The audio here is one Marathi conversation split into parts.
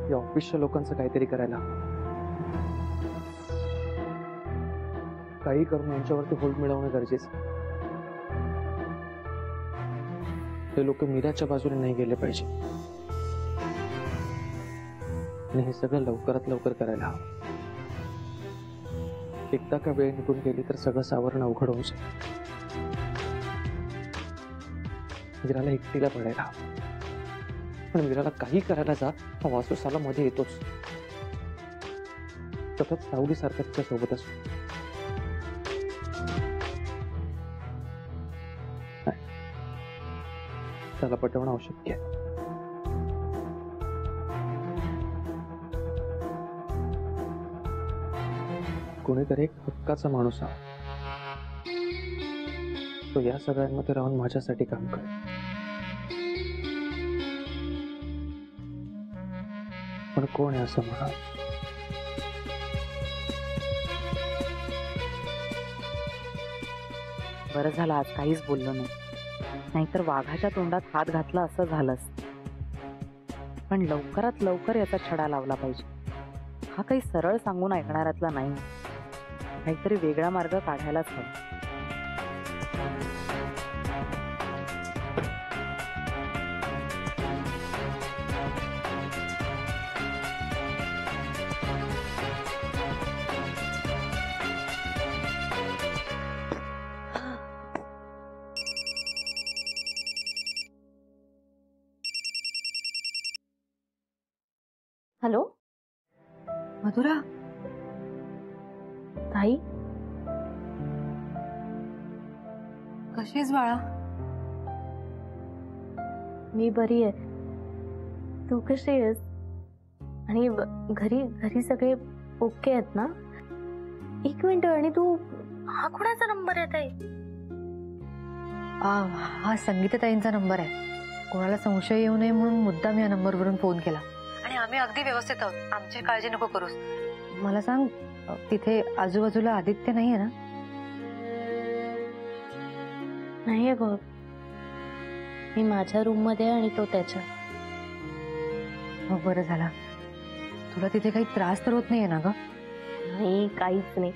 या ऑफिसच्या लोकांचं काहीतरी करायला, काही करून यांच्यावरती होल्ड मिळवणं गरजेचं. हे लोक मीराच्या बाजूने नाही गेले पाहिजे आणि हे सगळं लवकरात लवकर करायला हवं. एकदा का वेळ निघून गेली तर सगळं सावरणं अवघड होऊन जाईल. मीराला एकटीला पडायला हवं, पण मीराला काही करायला जा हा वासू साला मध्ये येतोच. सतत सावली सारखा तिच्या सोबत असतो. त्याला पटवणं आवश्यक आहे. कोणीतरी एक हक्काचा माणूस हवा, तो या सगळ्यांमध्ये राहून माझ्यासाठी काम करेल. पण कोण आहे असं म्हणा. बरं झालं आज काहीच बोललो नाही, नाहीतर वाघाच्या तोंडात हात घातला असं झालंच. पण लवकरात लवकर याचा छडा लावला पाहिजे. हा काही सरळ सांगून ऐकणाऱ्यातला नाही, काहीतरी वेगळा मार्ग काढायलाच हवा. हॅलो मधुरा, ताई कशी आहेस बाळा? मी बरी आहे. तू कशी आहेस? आणि घरी घरी सगळे ओके आहेत ना? एक मिनिट. आणि तू हा कोणाचा नंबर आहे ताई? हा संगीताताईंचा नंबर आहे. कोणाला संशय येऊ नये म्हणून मुद्दाम या नंबरवरून फोन केला. आणि आम्ही अगदी व्यवस्थित आहोत, आमची काळजी नको करूस. मला सांग, तिथे आजूबाजूला आदित्य नाही आहे ना? नाहीये ग, मी माझ्या रूम मध्ये आणि तो त्याच्या. मग बरं झालं. तुला तिथे काही त्रास तर होत नाहीये ना ग? नाही, काहीच नाही.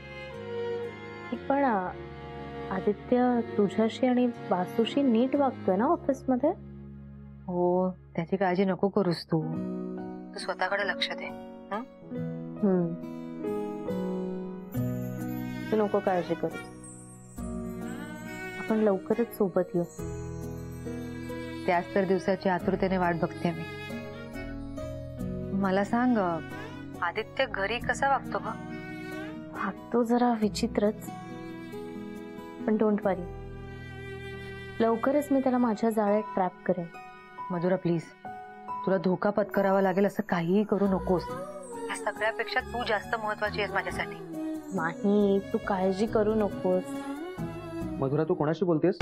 पण आदित्य तुझ्याशी आणि वासूशी नीट वागतोय ना ऑफिस मध्ये? हो, त्याची काळजी नको करूस तू. तू स्वतःकडे लक्ष दे. तू नको काळजी करू. आपण लवकरच सोबत येऊ. त्याच तर दिवसाची आतुरतेने वाट बघते मी. मला सांग, आदित्य घरी कसा वागतो ग? वागतो जरा विचित्रच, पण डोंट वरी, लवकरच मी त्याला माझ्या जाळ्यात ट्रॅप करेन. मधुरा प्लीज, तुला धोका पत्करावा लागेल असं काहीही करू नकोस. या सगळ्यापेक्षा तू जास्त महत्वाची आहेस माझ्यासाठी. नाही, तू काळजी करू नकोस. मधुरा, तू कोणाशी बोलतेस?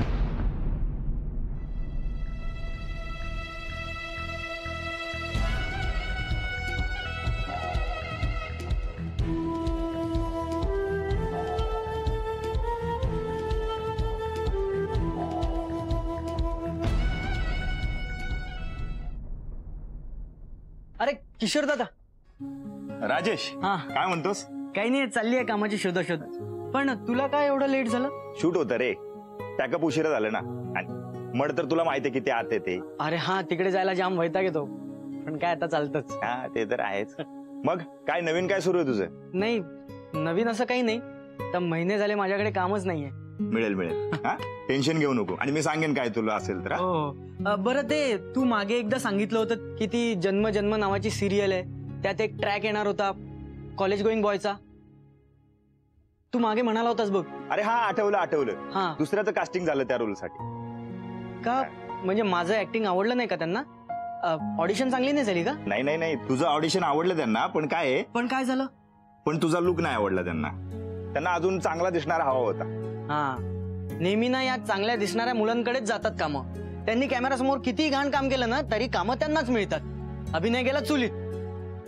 अरे किशोर दादा. राजेश, हा काय म्हणतोस? काही नाही, चालली आहे कामाची शोधाशोध. पण तुला काय एवढं लेट झालं? शूट होतं रे, पॅकअप उशिरा झालं ना. आणि मड तर तुला माहिती आहे किती आत येते. अरे हा, तिकडे जायला जाम वैताग येतो, पण काय आता चालतच. हा, ते तर आहेच. मग काय नवीन काय सुरू आहे तुझं? नाही, नवीन असं काही नाही. तर महिने झाले माझ्याकडे कामच नाहीये. मिळेल मिळेल, हा टेन्शन घेऊ नको. आणि मी सांगेन काय तुला असेल तर. हो, बरं ते तू मागे एकदा सांगितलं होतं की ती जन्म जन्म नावाची सिरियल आहे, त्यात एक ट्रॅक येणार होता कॉलेज गोईंग बॉयचा. तू मागे म्हणाला होतास बघ. अरे हा, आठवलं आठवलं. हा, दुसऱ्याचं कास्टिंग झालं त्या रोल साठी. का म्हणजे माझं ऍक्टिंग आवडलं नाही का त्यांना? ऑडिशन चांगली नाही झाली का? नाही नाही नाही, तुझं ऑडिशन आवडलं त्यांना, पण काय आहे, पण काय झालं? पण तुझा लुक नाही आवडला त्यांना. त्यांना अजून चांगला दिसणारा हवा होता. हा, नेहमी ना या चांगल्या दिसणाऱ्या मुलांकडेच जातात कामं. त्यांनी कॅमेरा समोर किती घाण काम केलं ना तरी कामं त्यांनाच मिळतात. अभिनय गेला चुलीत.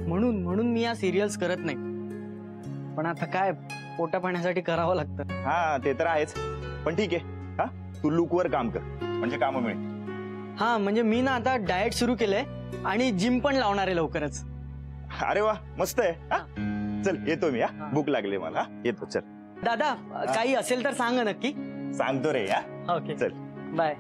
म्हणून मी या सिरियल्स करत नाही. पण आता काय, पोटा पाण्यासाठी करावं लागतं. हा, ते तर आहेच. पण ठीक आहे, हा तू लुक वर काम कर, म्हणजे कामं मिळेल. हा, म्हणजे मी ना आता डाएट सुरू केलंय आणि जिम पण लावणार आहे लवकरच. अरे वा मस्त आहे हा? चल येतो मी हा हा. भूक लागली मला हा? येतो चल दादा काही असेल तर सांग नक्की. सांगतो रे या ओके चल. बाय.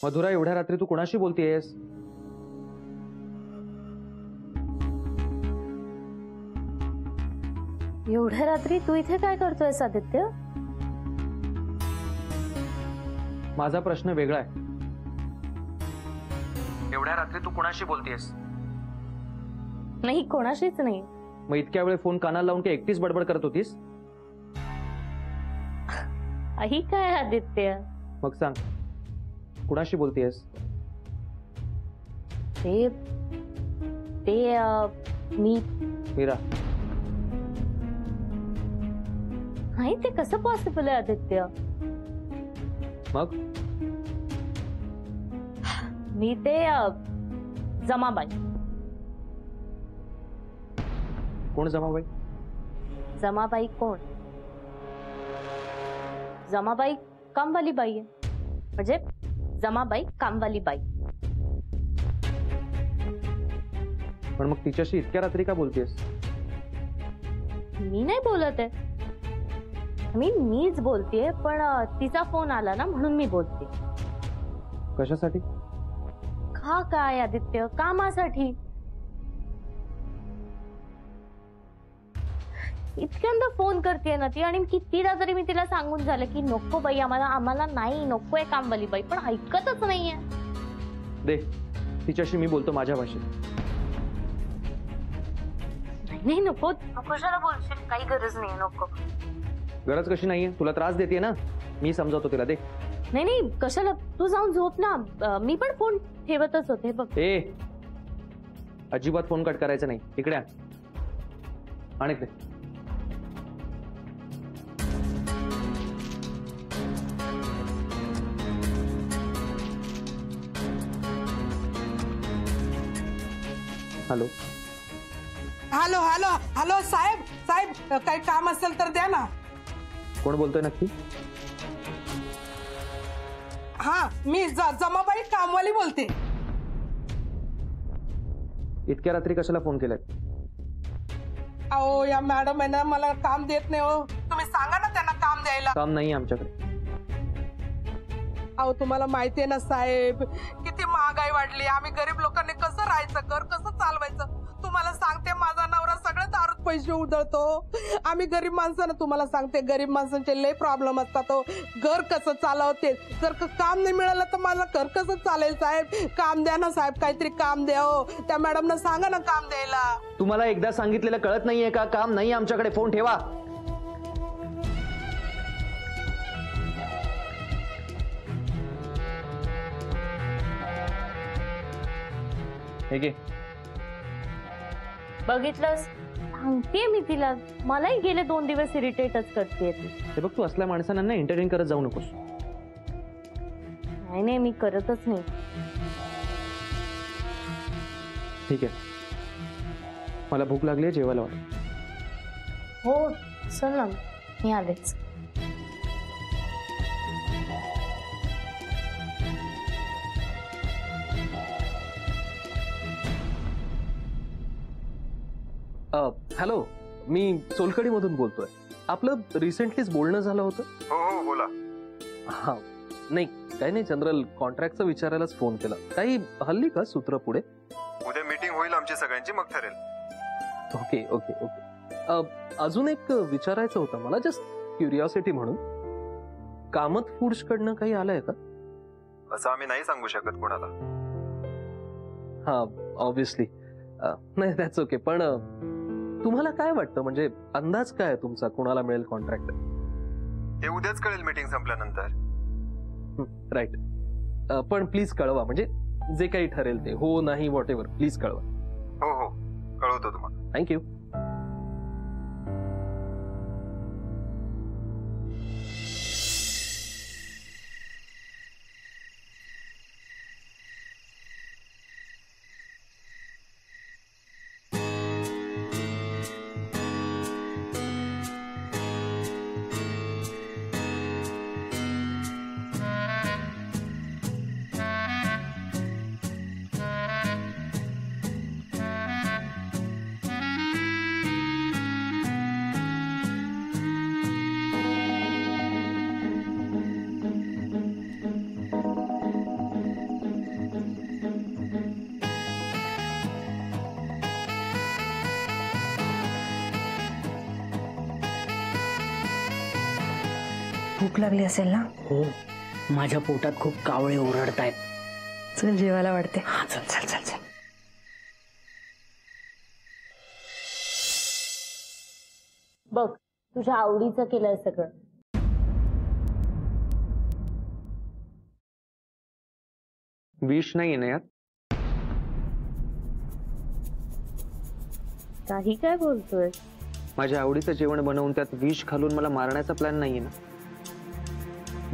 मधुरा, एवढ्या रात्री तू कोणाशी बोलतेयस? एवढ्या रात्री तू इथे काय करतोयस आदित्य? माझा प्रश्न वेगळा आहे. एवढ्या रात्री तू कोणाशी बोलतेयस? नाही, कोणाशीच नाही. मग इतक्या वेळ फोन कानाला लावून की एकटीच बडबड करत होतीस? ही काय आदित्य? मग सांग, कुणाशी बोलतेयस? ते ते मी मीरा. नाही, ते कसं पॉसिबल आहे आदित्य? मग मी ते जमाबाई. कोण जमाबाई? जमाबाई कोण? जमाबाई कामवाली बाई आहे. म्हणजे जमाबाई कामवाली बाई. पण मग तिच्याशी इतक्या रात्री का बोलतेस? मी नाही बोलत आहे. मीच बोलतेय, पण तिचा फोन आला ना म्हणून मी बोलते. कशासाठी? का काय आदित्य? कामासाठी. इतक्यांदा फोन करते ना ती, आणि कितीदा तरी मी तिला सांगून झालं की नको बाई, आम्हाला नाही, नकोय कामवाली बाई, पण ऐकतच नाहीये. दे, तिच्याशी मी बोलतो माझ्या भाषेत. नाही, नको. कशाला बोलशील? काही गरज नाही, नको. गरज कशी नाहीये? तुला त्रास देते ना, मी समजावतो तिला. दे. नाही, कशाला? तू जाऊन झोप ना. मी पण फोन ठेवतच होते बघ. ए, अजिबात फोन कट करायचा नाही. इकडे आण. आणि इकडे. हॅलो. हॅलो हॅलो हॅलो साहेब साहेब, काही काम असेल तर द्या ना. कोण बोलतोय नक्की? हा, मी जमाबाई कामवाली बोलते. इतक्या रात्री कशाला फोन केलाय? अहो, या मॅडम आहे ना, मला काम देत नाही हो. तुम्ही सांगा ना त्यांना काम द्यायला. काम नाही आमच्याकडे. अहो, तुम्हाला माहितीये ना साहेब, किती महागाई वाढली. आम्ही गरीब लोकांनी कसं राहायचं, घर कसं चालवायचं? तुम्हाला सांगते, माझा नवरा सगळे दारूत पैसे उधळतो. आम्ही गरीब माणसानं, तुम्हाला सांगते, गरीब माणसांचे लय प्रॉब्लेम असतात हो. घर कसं चालवते? जर काम नाही मिळालं तर माझं घर कसं चालेल साहेब? काम द्या ना साहेब, काहीतरी काम द्या हो. त्या मॅडमना सांगा ना काम द्यायला. तुम्हाला एकदा सांगितलेलं कळत नाहीये का? काम नाही आमच्याकडे. फोन ठेवा. हे घे. बघितलंस, सांगते मी तिला. मलाही गेले 2 दिवस इरिटेटच करते ती. हे बघ, तू असल्या माणसांना एंटरटेन करत जाऊ नकोस. नाही, मी करतच नाही. ठीक आहे, मला भूक लागली आहे, जेवायला वाट. हो, चल ना, मी आलेच. हॅलो, मी सोलकडी मधून बोलतोय. आपलं रिसेंटलीच बोलणं झालं होतं. हो हो बोला. हा, नाही काही नाही, जनरल कॉन्ट्रॅक्टचं विचारायलाच फोन केला. काही हल्ली का सूत्र पुढे? उद्या मीटिंग होईल आमची सगळ्यांची, मग ठरेल. Okay okay okay. अजून एक विचारायचं होतं मला, जस्ट क्युरिओसिटी म्हणून. कामत फूड्स कडनं काही आलंय का? असं आम्ही नाही सांगू शकत कोणाला. हा, ऑब्विसली. नाही, दॅट्स ओके. पण तुम्हाला काय वाटतं, म्हणजे अंदाज काय आहे तुमचा, कोणाला मिळेल कॉन्ट्रॅक्ट? ते उद्याच कळेल मीटिंग संपल्यानंतर. राईट. पण प्लीज कळवा, म्हणजे जे काही ठरेल ते. हो नाही व्हॉट एव्हर, प्लीज कळवा. हो हो, कळवतो तुम्हाला. थँक्यू. भूक लागली असेल ना? हो, माझ्या पोटात खूप कावळे ओरडतायत. चल जेवायला वाटते. हा, चल चल चल चल. बघ तुझ्या आवडीचं केलंय सगळं. विष नाही ना यात? काही काय बोलतोय? माझ्या आवडीचं जेवण बनवून त्यात विष घालून मला मारण्याचा प्लॅन नाहीये ना?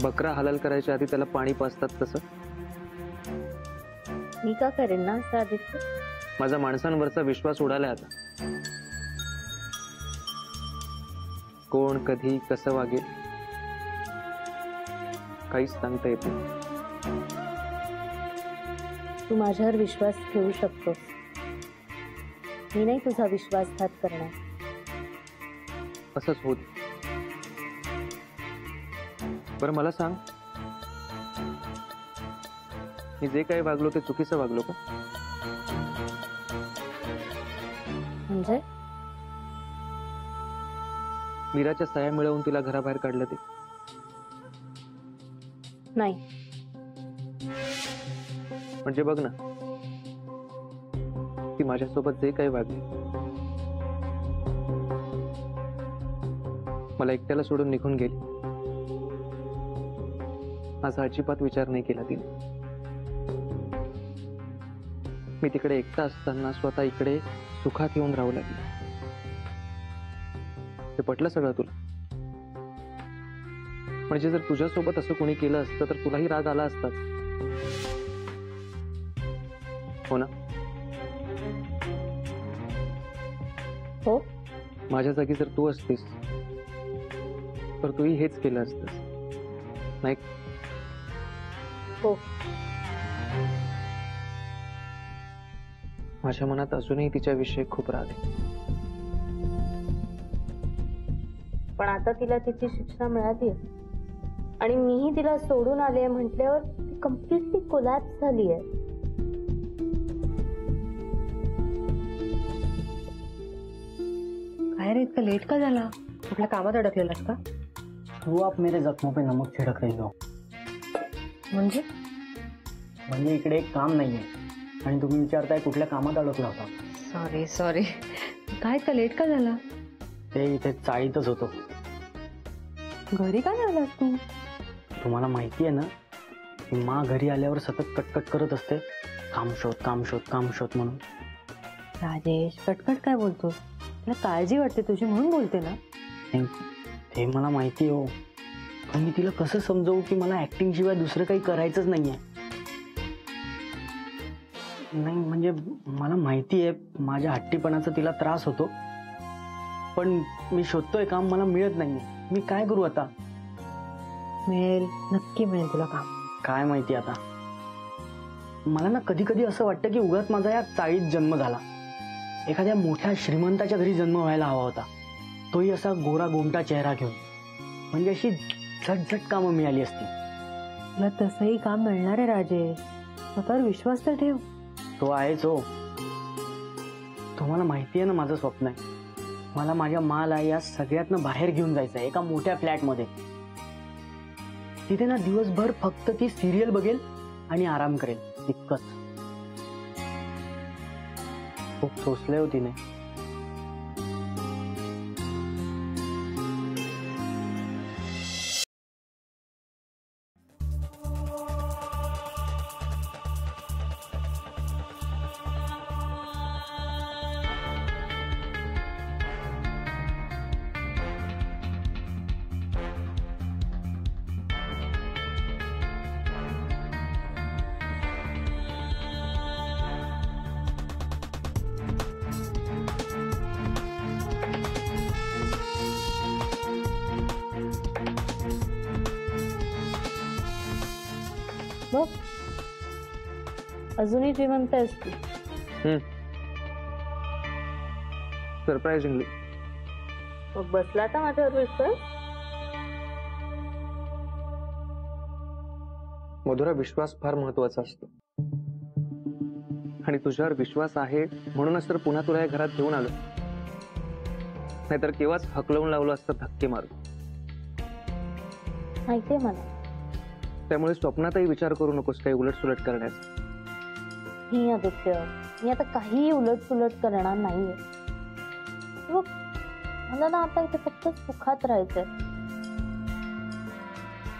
बकरा हलाल करायच्या आधी त्याला पाणी पाजतात तसं? मी का करेन ना असं आदित्य? माझा माणसांवरचा विश्वास उडालाय आता. कोण कधी कसं वागेल काहीच सांगता येत नाही. तू माझ्यावर विश्वास ठेवू शकतोस. मी नाही तुझा विश्वासघात करणार. असंच होत. बरं मला सांग, मी जे काही वागलो ते चुकीचं वागलो का? म्हणजे मीराच्या सह्या मिळवून तिला घराबाहेर काढलं ते? नाही. म्हणजे बघ ना, ती माझ्यासोबत जे काही वागली, मला एकट्याला सोडून निघून गेली. माझा अजिबात विचार नाही केला तिने. मी तिकडे एकटा असताना स्वतः इकडे सुखात येऊन राहू लागली. ते पटलं सगळं तुला? म्हणजे जर तुझ्यासोबत असं कोणी केलं असतं तर तुलाही राग आला असता, हो ना? हो. माझ्या जागी जर तू असतीस तर तूही हेच केलं असतंस, नाही? हो. माझ्या मनात अजूनही तिच्याविषयी खूप राग आहे. पण आता तिला तिची शिक्षा मिळाली आणि मीही तिला सोडून आले म्हटल्यावर ती कम्प्लिटली कोलॅप्स झाली आहे. काय रे इतका लेट का झाला? कुठल्या कामात अडकलेलास का? तू आप मेरे जख्मों पे नमक छिड़क रही हो. म्हणजे म्हणजे इकडे एक काम नाहीये आणि तुम्ही विचारताय कुठल्या कामात अडकला होता. Sorry sorry. काय इतका लेट का झाला? ते इथे चाळीतच होतो. घरी का नाही आलास तू? तुम्हाला माहिती आहे ना की माँ घरी आल्यावर सतत कटकट करत असते, काम शोध काम शोध काम शोध म्हणून. राजेश कटकट काय बोलतो? तुला काळजी वाटते तुझी म्हणून बोलते ना? नाही, ते मला माहिती हो, पण मी तिला कसं समजवू की मला ऍक्टिंग शिवाय दुसरं काही करायचंच नाहीये. नाही म्हणजे मला माहिती आहे माझ्या हट्टीपणाचा तिला त्रास होतो, पण मी शोधतोय काम, मला मिळत नाहीये. मी काय करू आता? मिळेल, नक्की मिळेल तुला काम. काय माहिती आता. मला ना कधी कधी असं वाटतं की उगाच माझा या चाळीत जन्म झाला. एखाद्या मोठ्या श्रीमंताच्या घरी जन्म व्हायला हवा होता, तोही असा गोरा गोमटा चेहरा घेऊन. म्हणजे अशी झटझट कामं मिळाली असती. तुला तसंही काम मिळणार आहे राजेश, स्वतःवर विश्वास तर ठेव. तो आहेच हो. तुम्हाला माहिती आहे ना माझं स्वप्न आहे, मला माझ्या माला या सगळ्यातनं बाहेर घेऊन जायचं आहे, एका मोठ्या फ्लॅटमध्ये. तिथे ना दिवसभर फक्त ती सिरियल बघेल आणि आराम करेल, इतकंच. खूप सोचले होती नाही. बघ अजूनही जिवंत आहेस तू. सरप्राइझिंगली. मग बसला आता माझ्यावर विश्वास? मधुरा, विश्वास फार महत्वाचा असतो आणि तुझ्यावर विश्वास आहे म्हणूनच तर पुन्हा तुला या घरात घेऊन आलो, नाहीतर केव्हाच हकलवून लावलं असतं धक्के मारून. माहितीये मला. त्यामुळे स्वप्नातही विचार करू नकोस काही उलटसुलट करण्याचा. ही आदित्य, मी आता काही उलट करणार नाहीये. बघ, मला ना आता इथे फक्त सुखात राहायचंय.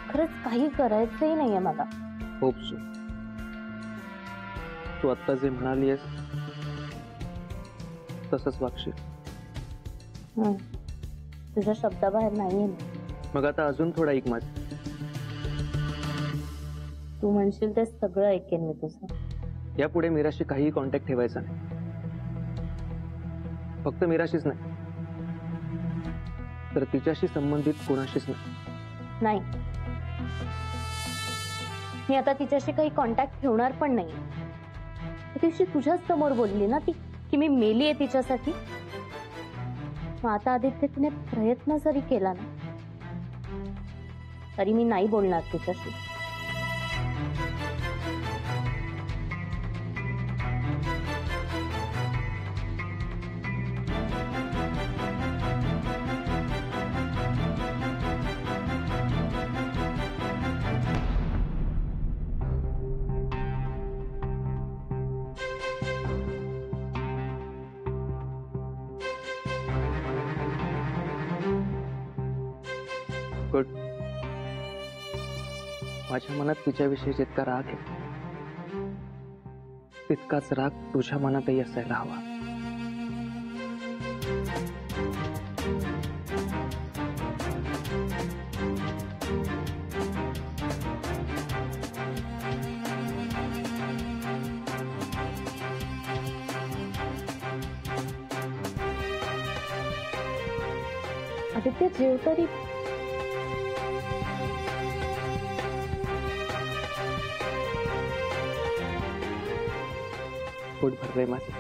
खरंच काही करायचंही नाहीये मला. Hope so. तू आता जे म्हणालीयस तसंच वागशील. तुझ्या शब्दाबाहेर नाहीये मी. मग आता अजून थोडा ऐक माझं. तू म्हणशील ते सगळं ऐकेन मी तुझं. यापुढे मीराशी काहीही कॉन्टॅक्ट ठेवायचा नाही. फक्त मीराशीच नाही तर तिच्याशी संबंधित कोणाशीच नाही. मी आता तिच्याशी काही कॉन्टॅक्ट ठेवणार पण नाही. तिची तुझ्याच समोर बोलली ना ती की मी मेली आहे तिच्यासाठी. मग आता आदित्य तिने प्रयत्न जरी केला ना तरी मी नाही बोलणार तिच्याशी. गुड. माझ्या मनात तिच्याविषयी जितका राग आहे तितकाच राग तुझ्या मनातही असायला हवा. आदित्य जेव तरी. पोट भरलंय माझं.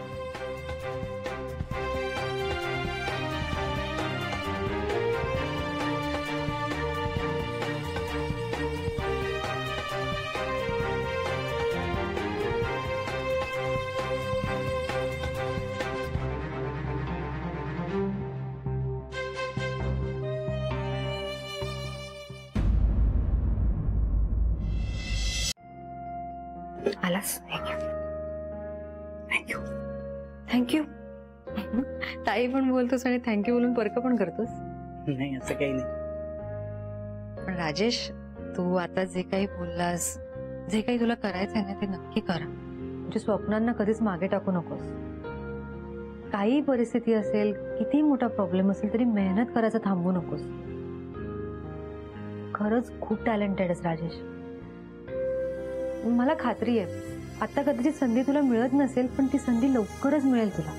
आलास. थँक्यू. थँक्यू. ताई पण बोलतोस आणि थँक्यू बोलून परक पण करतोस. नाही असं काही नाही. पण राजेश, तू आता जे काही बोललास, जे काही तुला करायचंय ना ते नक्की करा. तुझ्या स्वप्नांना कधीच मागे टाकू नकोस. काही परिस्थिती असेल, किती मोठा प्रॉब्लेम असेल तरी मेहनत करायचं थांबू नकोस. खरंच खूप टॅलेंटेड आहेस राजेश. मला खात्री आहे आता कदाचित संधी तुला मिळत नसेल पण ती संधी लवकरच मिळेल तुला.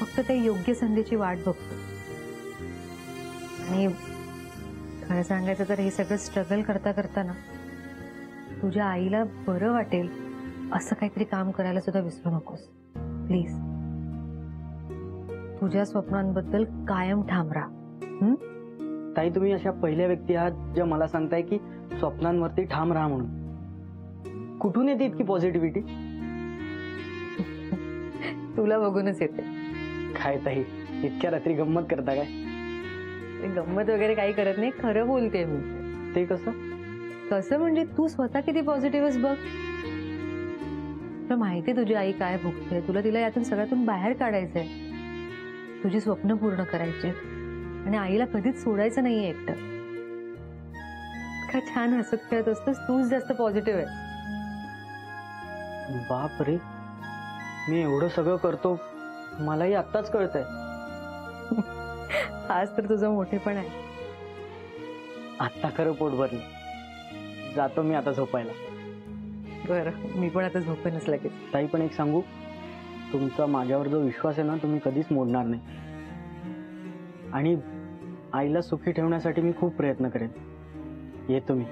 फक्त त्या योग्य संधीची वाट बघतो. आणि खरं सांगायचं तर हे सगळं स्ट्रगल करता करताना तुझ्या आईला बरं वाटेल असं काहीतरी काम करायला सुद्धा विसरू नकोस प्लीज. तुझ्या स्वप्नांबद्दल कायम ठाम राहा. ताई, तुम्ही अशा पहिल्या व्यक्ती आहात ज्या मला सांगताय की स्वप्नांवरती ठाम राहा म्हणून. कुठून येते इतकी पॉझिटिव्हिटी? तुला बघूनच येते. काय ताई, इतक्या रात्री गंमत करता काय? गंमत वगैरे काही करत नाही, खरं बोलते मी. ते कसं? कसं म्हणजे तू स्वतः किती पॉझिटिव्ह आहेस बघ. तुला माहिती तुझी आई काय भोगते. तुला तिला यातून सगळ्यातून बाहेर काढायचंय. तुझी स्वप्न पूर्ण करायची आणि आईला कधीच सोडायचं नाहीये एकटं. काय छान हसत खेळत असतोस. तूच जास्त पॉझिटिव्ह आहे. बाप रे, मी एवढं सगळं करतो मलाही आत्ताच कळतंय. आज तर तुझं मोठेपण आहे. आत्ता खरं पोट भरलं. जातो मी आता झोपायला. बरं, मी पण आता झोपेनच लगेच. ताई, पण एक सांगू, तुमचा माझ्यावर जो विश्वास आहे ना तुम्ही कधीच मोडणार नाही. आणि आईला सुखी ठेवण्यासाठी मी खूप प्रयत्न करेन. येतो मी.